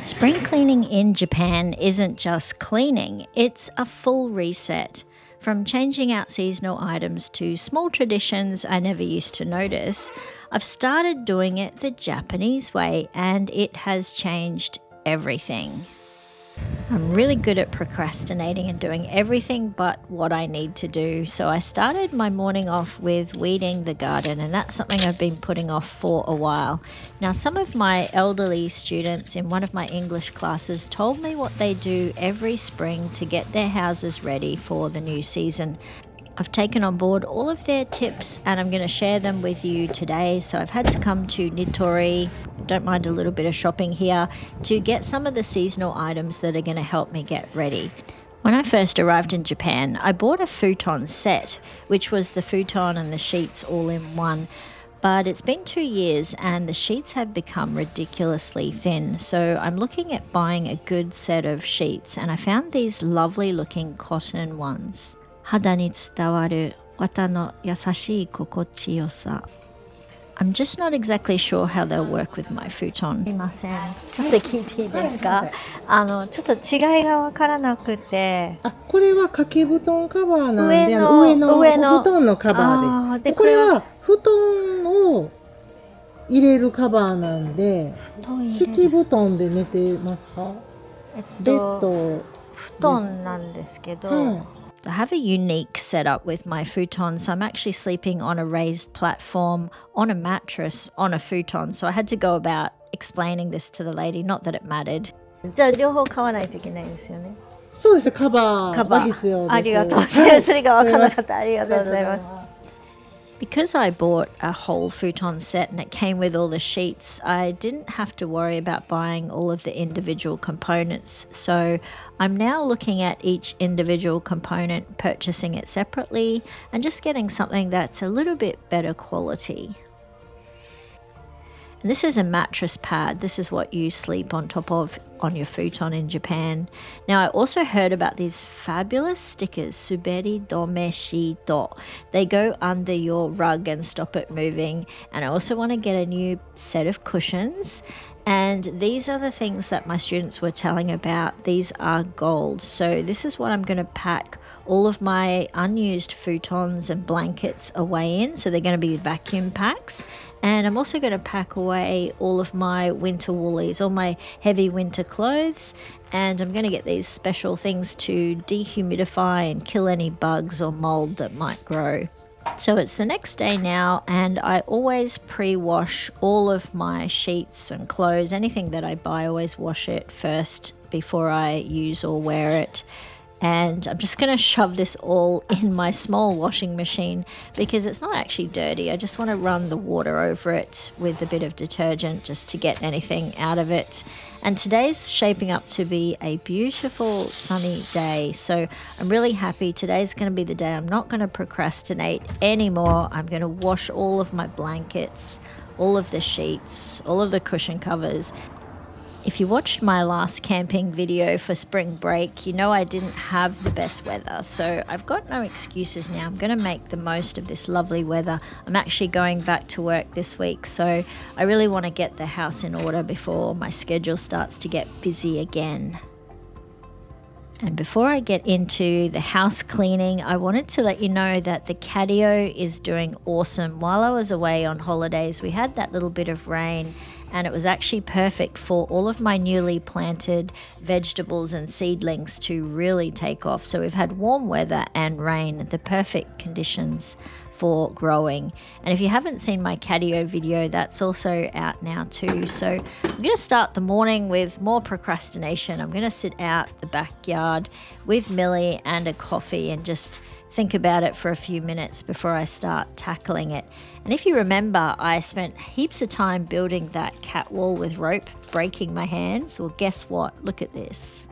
Spring cleaning in Japan isn't just cleaning, it's a full reset. From changing out seasonal items to small traditions I never used to notice, I've started doing it the Japanese way and it has changed everything. I'm really good at procrastinating and doing everything but what I need to do. So I started my morning off with weeding the garden, and that's something I've been putting off for a while. Now, some of my elderly students in one of my English classes told me what they do every spring to get their houses ready for the new season. I've taken on board all of their tips and I'm going to share them with you today. So I've had to come to Nitori, don't mind a little bit of shopping here, to get some of the seasonal items that are going to help me get ready. When I first arrived in Japan, I bought a futon set, which was the futon and the sheets all in one. But it's been 2 years and the sheets have become ridiculously thin. So I'm looking at buying a good set of sheets, and I found these lovely looking cotton ones. 肌に伝わる綿の優しい心地よさ. I'm just not exactly sure how they'll work with my futon. すいません。ちょっと聞いていいですか？ちょっと違いがわからなくて。これは掛け布団カバーなんで、上の布団のカバーです。これは布団を入れるカバーなんで、敷布団で寝てますか？ベッド。布団なんですけど。I have a unique setup with my futon, so I'm actually sleeping on a raised platform, on a mattress, on a futon. So I had to go about explaining this to the lady, not that it mattered. じゃあ両方買わないといけないですよね。そうですね、カバーが必要です。ありがとうございます。それがわからなかった。ありがとうございます。Because I bought a whole futon set and it came with all the sheets, I didn't have to worry about buying all of the individual components. So I'm now looking at each individual component, purchasing it separately, and just getting something that's a little bit better quality. And this is a mattress pad. This is what you sleep on top of on your futon in Japan. Now, I also heard about these fabulous stickers, Suberi Dome Shito. They go under your rug and stop it moving. And I also want to get a new set of cushions. And these are the things that my students were telling about. These are gold. So this is what I'm going to pack all of my unused futons and blankets away in. So they're going to be vacuum packs. And I'm also going to pack away all of my winter woolies, all my heavy winter clothes. And I'm going to get these special things to dehumidify and kill any bugs or mold that might grow. So it's the next day now, and I always pre-wash all of my sheets and clothes. Anything that I buy, I always wash it first before I use or wear it. And I'm just going to shove this all in my small washing machine because it's not actually dirty. I just want to run the water over it with a bit of detergent just to get anything out of it. And today's shaping up to be a beautiful sunny day. So I'm really happy. Today's going to be the day I'm not going to procrastinate anymore. I'm going to wash all of my blankets, all of the sheets, all of the cushion covers. If you watched my last camping video for spring break, you know I didn't have the best weather, so I've got no excuses now. I'm going to make the most of this lovely weather. I'm actually going back to work this week, so I really want to get the house in order before my schedule starts to get busy again. And before I get into the house cleaning, I wanted to let you know that the catio is doing awesome. While I was away on holidays, we had that little bit of rain, and it was actually perfect for all of my newly planted vegetables and seedlings to really take off. So we've had warm weather and rain, the perfect conditions for growing. And if you haven't seen my catio video, that's also out now too. So I'm going to start the morning with more procrastination. I'm going to sit out the backyard with Millie and a coffee and just think about it for a few minutes before I start tackling it. And if you remember, I spent heaps of time building that cat wall with rope, breaking my hands. Well, guess what? Look at this.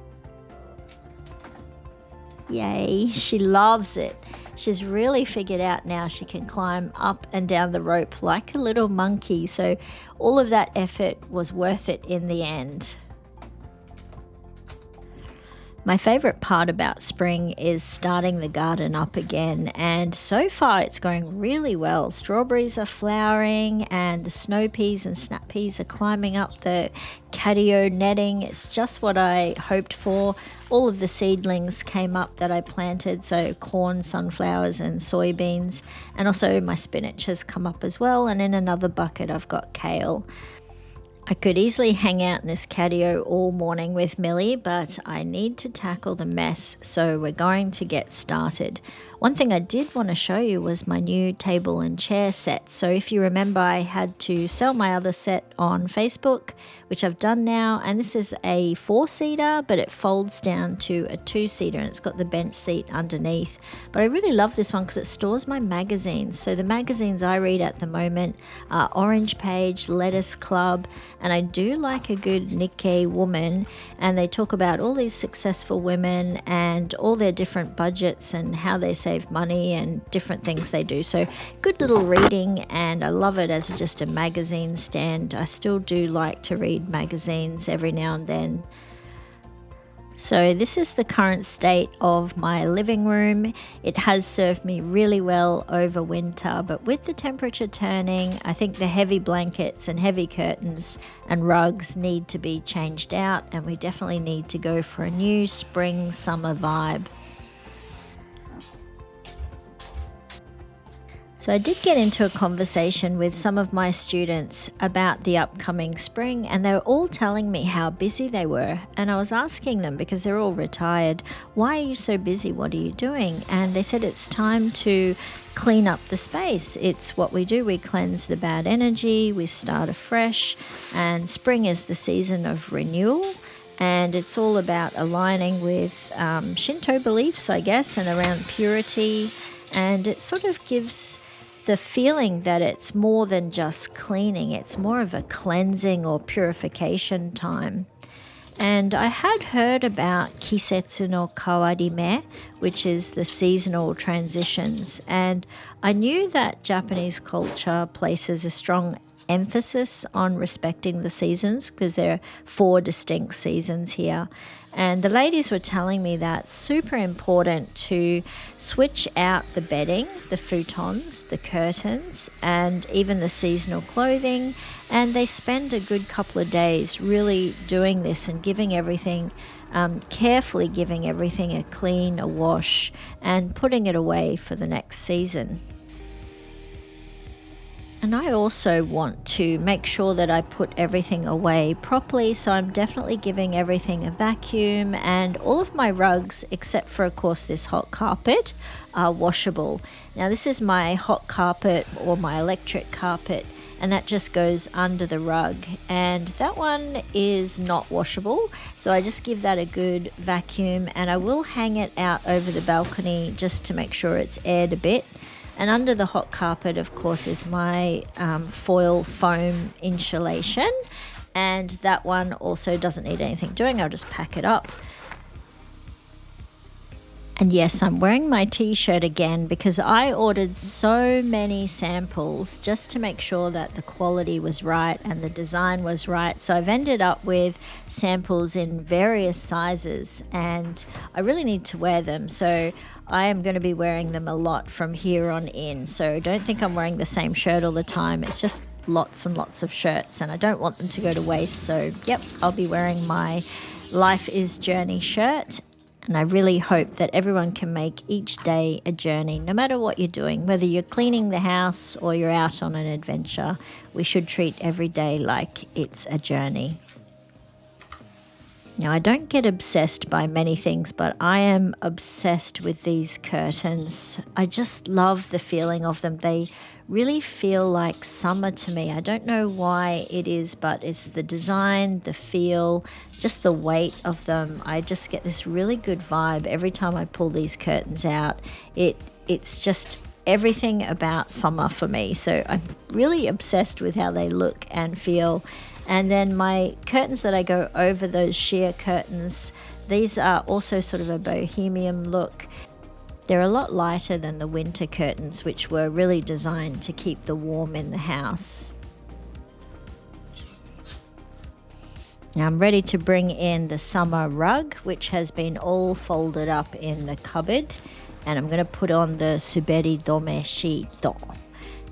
Yay, she loves it. She's really figured out now she can climb up and down the rope like a little monkey. So all of that effort was worth it in the end. My favourite part about spring is starting the garden up again, and so far it's going really well. Strawberries are flowering and the snow peas and snap peas are climbing up the catio netting. It's just what I hoped for. All of the seedlings came up that I planted, so corn, sunflowers and soybeans, and also my spinach has come up as well, and in another bucket I've got kale. I could easily hang out in this catio all morning with Millie, but I need to tackle the mess, so we're going to get started. One thing I did want to show you was my new table and chair set. So if you remember, I had to sell my other set on Facebook, which I've done now, and this is a 4-seater, but it folds down to a 2-seater, and it's got the bench seat underneath. But I really love this one because it stores my magazines. So the magazines I read at the moment are Orange Page, Lettuce Club, and I do like a good Nikkei woman, and they talk about all these successful women and all their different budgets and how they save money and different things they do. So good little reading, and I love it as just a magazine stand. I still do like to read magazines every now and then. So this is the current state of my living room. It has served me really well over winter, but with the temperature turning, I think the heavy blankets and heavy curtains and rugs need to be changed out, and we definitely need to go for a new spring summer vibe. So I did get into a conversation with some of my students about the upcoming spring, and they were all telling me how busy they were. And I was asking them, because they're all retired, why are you so busy? What are you doing? And they said it's time to clean up the space. It's what we do. We cleanse the bad energy, we start afresh, and spring is the season of renewal. And it's all about aligning with Shinto beliefs, I guess, and around purity. And it sort of gives the feeling that it's more than just cleaning, it's more of a cleansing or purification time. And I had heard about Kisetsu no Kawarime, which is the seasonal transitions, and I knew that Japanese culture places a strong emphasis on respecting the seasons because there are 4 distinct seasons here. And the ladies were telling me that super important to switch out the bedding, the futons, the curtains, and even the seasonal clothing. And they spend a good couple of days really doing this and giving everything, carefully giving everything a clean, a wash, and putting it away for the next season. And I also want to make sure that I put everything away properly, so I'm definitely giving everything a vacuum, and all of my rugs, except for of course this hot carpet, are washable. Now this is my hot carpet or my electric carpet, and that just goes under the rug, and that one is not washable, so I just give that a good vacuum, and I will hang it out over the balcony just to make sure it's aired a bit. And under the hot carpet, of course, is my foil foam insulation. And that one also doesn't need anything doing. I'll just pack it up. And yes, I'm wearing my t-shirt again because I ordered so many samples just to make sure that the quality was right and the design was right. So I've ended up with samples in various sizes, and I really need to wear them. So I am going to be wearing them a lot from here on in. So don't think I'm wearing the same shirt all the time. It's just lots and lots of shirts, and I don't want them to go to waste. So yep, I'll be wearing my Life is Journey shirt. And I really hope that everyone can make each day a journey, no matter what you're doing. Whether you're cleaning the house or you're out on an adventure, we should treat every day like it's a journey. Now, I don't get obsessed by many things, but I am obsessed with these curtains. I just love the feeling of them. They really feel like summer to me. I don't know why it is, but it's the design, the feel, just the weight of them. I just get this really good vibe every time I pull these curtains out. It's just everything about summer for me. So I'm really obsessed with how they look and feel. And then my curtains that I go over those sheer curtains, these are also sort of a bohemian look. They're a lot lighter than the winter curtains, which were really designed to keep the warm in the house. Now I'm ready to bring in the summer rug, which has been all folded up in the cupboard. And I'm going to put on the Suberi Dome Shito.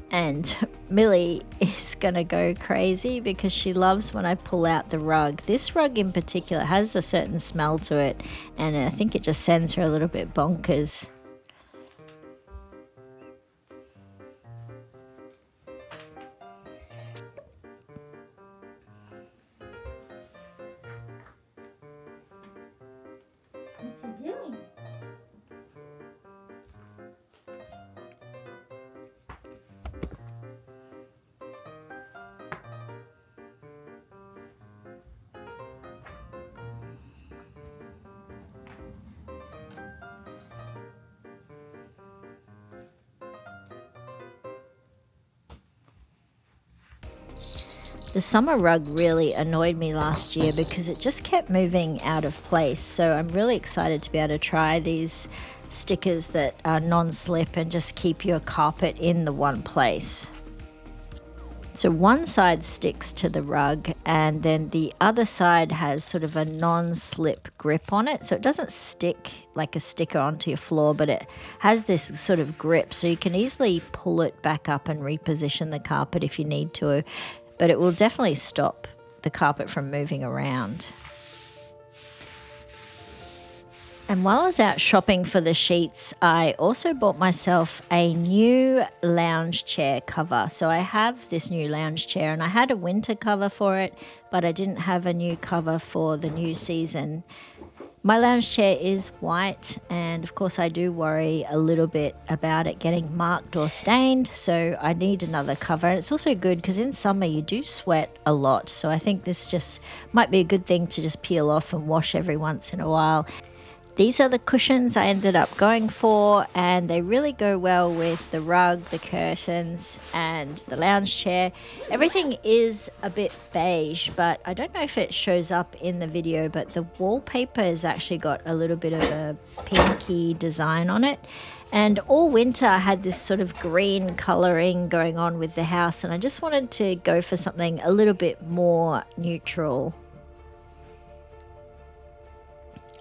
And Millie is going to go crazy because she loves when I pull out the rug. This rug in particular has a certain smell to it, and I think it just sends her a little bit bonkers. What you doing? The summer rug really annoyed me last year because it just kept moving out of place. So I'm really excited to be able to try these stickers that are non-slip and just keep your carpet in the one place. So one side sticks to the rug and then the other side has sort of a non-slip grip on it. So it doesn't stick like a sticker onto your floor, but it has this sort of grip. So you can easily pull it back up and reposition the carpet if you need to. But it will definitely stop the carpet from moving around. And while I was out shopping for the sheets, I also bought myself a new lounge chair cover. So I have this new lounge chair and I had a winter cover for it, but I didn't have a new cover for the new season. My lounge chair is white, and of course I do worry a little bit about it getting marked or stained, so I need another cover. And it's also good because in summer you do sweat a lot, so I think this just might be a good thing to just peel off and wash every once in a while. These are the cushions I ended up going for, and they really go well with the rug, the curtains, and the lounge chair. Everything is a bit beige, but I don't know if it shows up in the video, but the wallpaper has actually got a little bit of a pinky design on it. And all winter I had this sort of green colouring going on with the house, and I just wanted to go for something a little bit more neutral.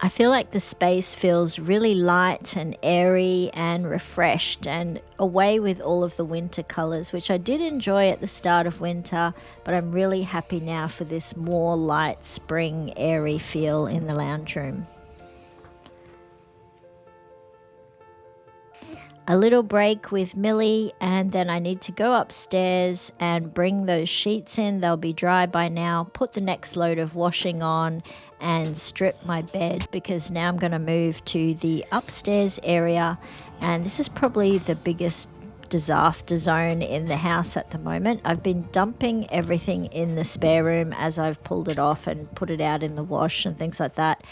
I feel like the space feels really light and airy and refreshed and away with all of the winter colours, which I did enjoy at the start of winter, but I'm really happy now for this more light spring airy feel in the lounge room. A little break with Millie, and then I need to go upstairs and bring those sheets in. They'll be dry by now, put the next load of washing on and strip my bed, because now I'm going to move to the upstairs area, and this is probably the biggest disaster zone in the house at the moment. I've been dumping everything in the spare room as I've pulled it off and put it out in the wash and things like that.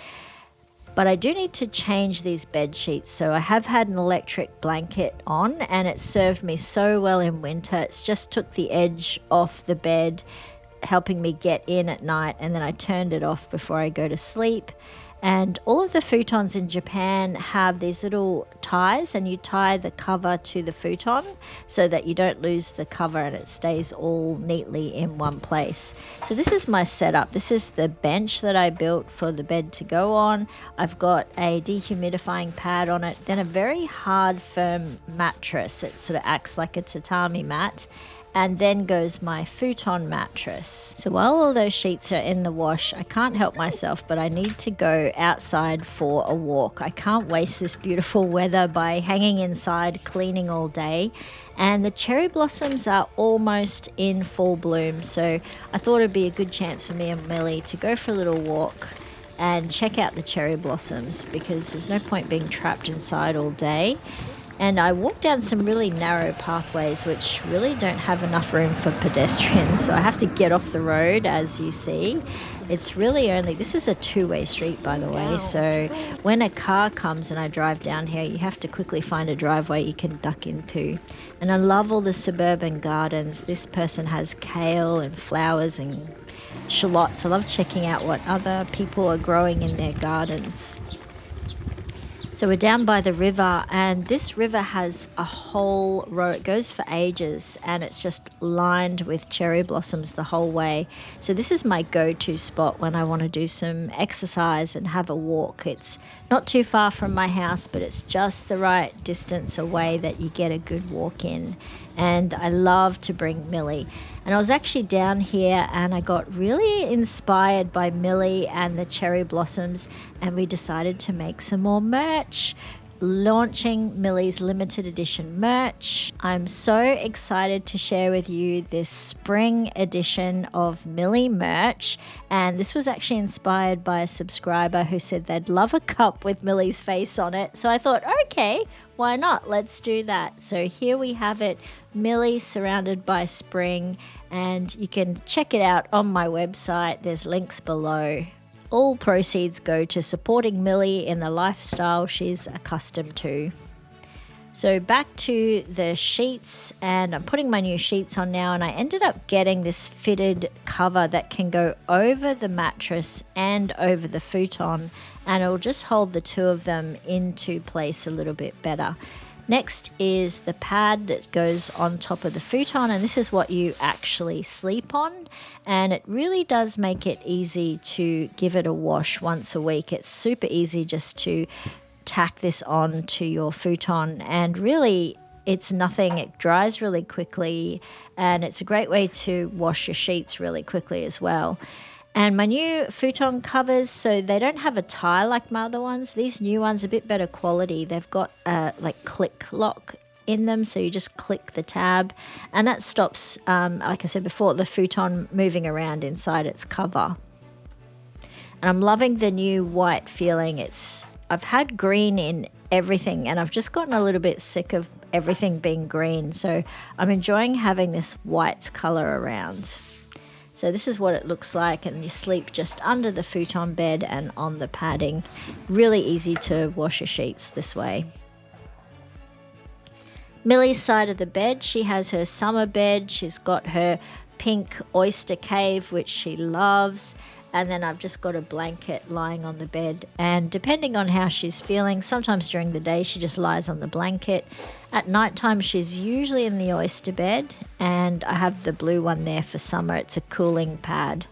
But I do need to change these bed sheets. So I have had an electric blanket on, and it served me so well in winter. It's just took the edge off the bed, helping me get in at night, and then I turned it off before I go to sleep. And all of the futons in Japan have these little ties, and you tie the cover to the futon so that you don't lose the cover and it stays all neatly in one place. So this is my setup. This is the bench that I built for the bed to go on. I've got a dehumidifying pad on it, then a very hard, firm mattress. It sort of acts like a tatami mat. And then goes my futon mattress. So while all those sheets are in the wash, I can't help myself, but I need to go outside for a walk. I can't waste this beautiful weather by hanging inside cleaning all day. And the cherry blossoms are almost in full bloom, so I thought it'd be a good chance for me and Millie to go for a little walk and check out the cherry blossoms, because there's no point being trapped inside all day. And I walked down some really narrow pathways which really don't have enough room for pedestrians, so I have to get off the road, as you see. It's really only, this is a two-way street, by the way, so when a car comes and I drive down here, you have to quickly find a driveway you can duck into. And I love all the suburban gardens. This person has kale and flowers and shallots. I love checking out what other people are growing in their gardens. So we're down by the river, and this river has a whole row. It goes for ages, and it's just lined with cherry blossoms the whole way. So this is my go-to spot when I want to do some exercise and have a walk. It's not too far from my house, but it's just the right distance away that you get a good walk in. And I love to bring Millie. And I was actually down here and I got really inspired by Millie and the cherry blossoms, and we decided to make some more merch. Launching Millie's limited edition merch. I'm so excited to share with you this spring edition of Millie merch, and this was actually inspired by a subscriber who said they'd love a cup with Millie's face on it. So I thought, okay, why not? Let's do that. So here we have it, Millie surrounded by spring, and you can check it out on my website. There's links below. All proceeds go to supporting Millie in the lifestyle she's accustomed to. So back to the sheets, and I'm putting my new sheets on now, and I ended up getting this fitted cover that can go over the mattress and over the futon, and it will just hold the two of them into place a little bit better. Next is the pad that goes on top of the futon, and this is what you actually sleep on, and it really does make it easy to give it a wash once a week. It's super easy just to tack this on to your futon, and really it's nothing. It dries really quickly, and it's a great way to wash your sheets really quickly as well. And my new futon covers, so they don't have a tie like my other ones. These new ones are a bit better quality. They've got a like click lock in them, so you just click the tab, and that stops, like I said before, the futon moving around inside its cover. And I'm loving the new white feeling. I've had green in everything, and I've just gotten a little bit sick of everything being green, so I'm enjoying having this white color around. So this is what it looks like, and you sleep just under the futon bed and on the padding. Really easy to wash your sheets this way. Millie's side of the bed, she has her summer bed. She's got her pink oyster cave, which she loves. And then I've just got a blanket lying on the bed. And depending on how she's feeling, sometimes during the day she just lies on the blanket. At nighttime she's usually in the oyster bed, and I have the blue one there for summer. It's a cooling pad.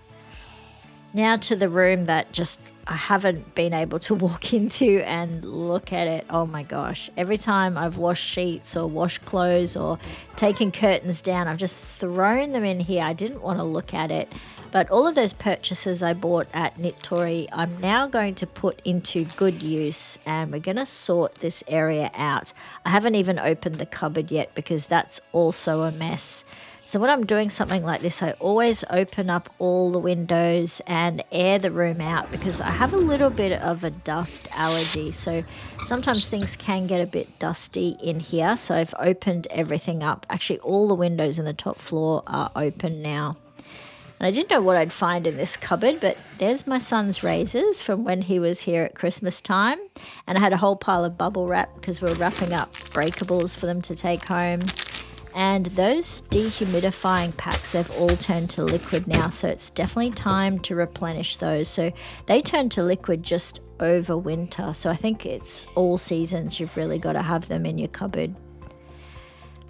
Now to the room that just I haven't been able to walk into and look at it. Oh my gosh. Every time I've washed sheets or washed clothes or taken curtains down, I've just thrown them in here. I didn't want to look at it. But all of those purchases I bought at Nittori, I'm now going to put into good use, and we're going to sort this area out. I haven't even opened the cupboard yet because that's also a mess. So when I'm doing something like this, I always open up all the windows and air the room out because I have a little bit of a dust allergy. So sometimes things can get a bit dusty in here. So I've opened everything up. Actually, all the windows in the top floor are open now. And I didn't know what I'd find in this cupboard, but there's my son's razors from when he was here at Christmas time. And I had a whole pile of bubble wrap because we're wrapping up breakables for them to take home. And those dehumidifying packs, they've all turned to liquid now, so it's definitely time to replenish those. So they turn to liquid just over winter. So I think it's all seasons you've really got to have them in your cupboard.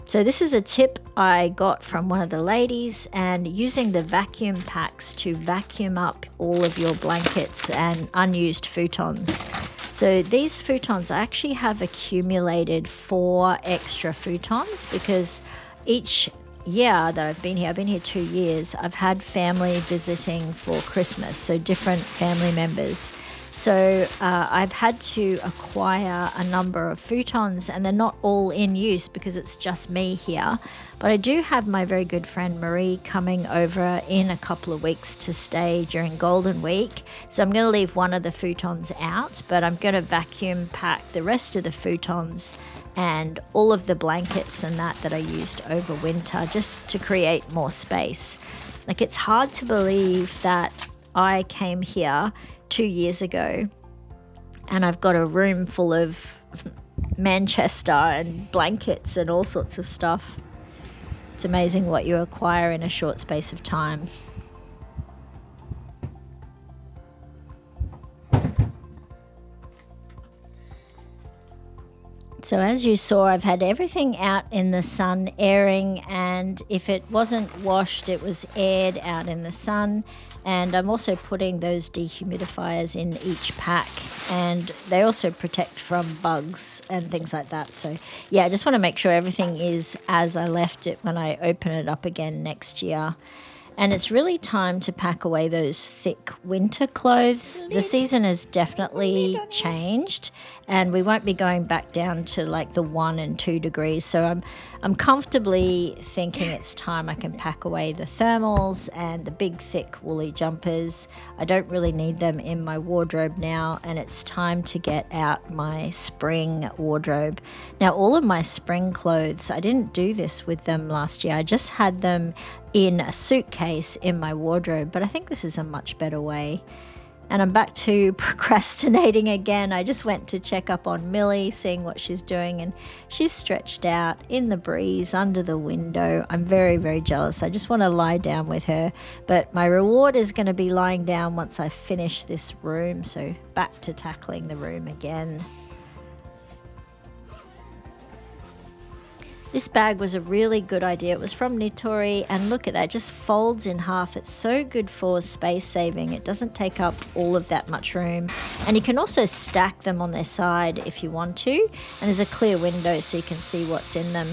So this is a tip I got from one of the ladies, and using the vacuum packs to vacuum up all of your blankets and unused futons. So these futons, I actually have accumulated 4 extra futons because each year that I've been here 2 years, I've had family visiting for Christmas, so different family members. So I've had to acquire a number of futons, and they're not all in use because it's just me here. But I do have my very good friend Marie coming over in a couple of weeks to stay during Golden Week. So I'm going to leave one of the futons out, but I'm going to vacuum pack the rest of the futons and all of the blankets and that I used over winter just to create more space. Like, it's hard to believe that I came here 2 years ago and I've got a room full of Manchester and blankets and all sorts of stuff. It's amazing what you acquire in a short space of time. So as you saw, I've had everything out in the sun airing, and if it wasn't washed, it was aired out in the sun. And I'm also putting those dehumidifiers in each pack, and they also protect from bugs and things like that. So yeah, I just want to make sure everything is as I left it when I open it up again next year. And it's really time to pack away those thick winter clothes. The season has definitely changed, and we won't be going back down to like the 1 and 2 degrees. So I'm comfortably thinking it's time I can pack away the thermals and the big thick woolly jumpers. I don't really need them in my wardrobe now, and it's time to get out my spring wardrobe. Now, all of my spring clothes, I didn't do this with them last year. I just had them in a suitcase in my wardrobe, but I think this is a much better way. And I'm back to procrastinating again. I just went to check up on Millie, seeing what she's doing, and she's stretched out in the breeze under the window. I'm very, very jealous. I just want to lie down with her, but my reward is going to be lying down once I finish this room. So back to tackling the room again. This bag was a really good idea. It was from Nitori, and look at that, it just folds in half. It's so good for space saving. It doesn't take up all of that much room, and you can also stack them on their side if you want to, and there's a clear window so you can see what's in them.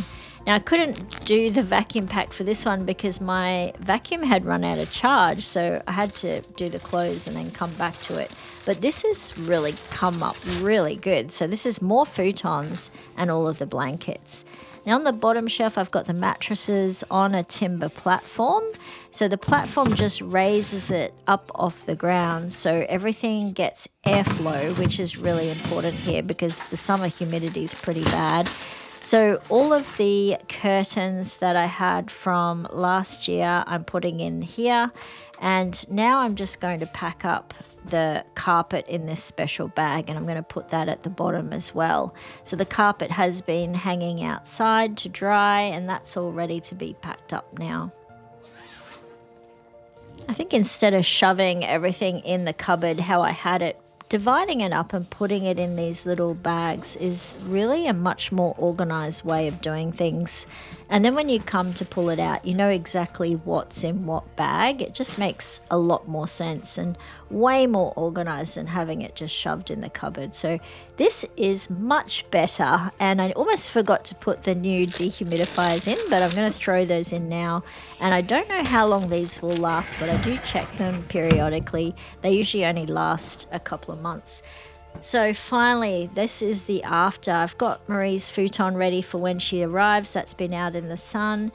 Now, I couldn't do the vacuum pack for this one because my vacuum had run out of charge, so I had to do the clothes and then come back to it. But this has really come up really good. So this is more futons and all of the blankets. Now on the bottom shelf, I've got the mattresses on a timber platform. So the platform just raises it up off the ground, so everything gets airflow, which is really important here because the summer humidity is pretty bad. So all of the curtains that I had from last year, I'm putting in here. And now I'm just going to pack up the carpet in this special bag, and I'm going to put that at the bottom as well. So the carpet has been hanging outside to dry, and that's all ready to be packed up now. I think instead of shoving everything in the cupboard how I had it, dividing it up and putting it in these little bags is really a much more organized way of doing things. And then when you come to pull it out, you know exactly what's in what bag. It just makes a lot more sense and way more organized than having it just shoved in the cupboard. So this is much better, and I almost forgot to put the new dehumidifiers in, but I'm going to throw those in now. And I don't know how long these will last, but I do check them periodically. They usually only last a couple of months. So finally, this is the after. I've got Marie's futon ready for when she arrives. That's been out in the sun.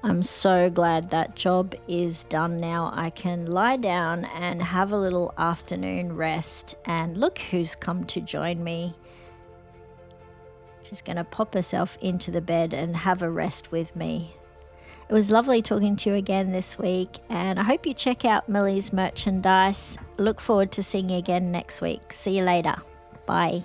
I'm so glad that job is done now. I can lie down and have a little afternoon rest. And look who's come to join me. She's going to pop herself into the bed and have a rest with me. It was lovely talking to you again this week, and I hope you check out Millie's merchandise. Look forward to seeing you again next week. See you later. Bye.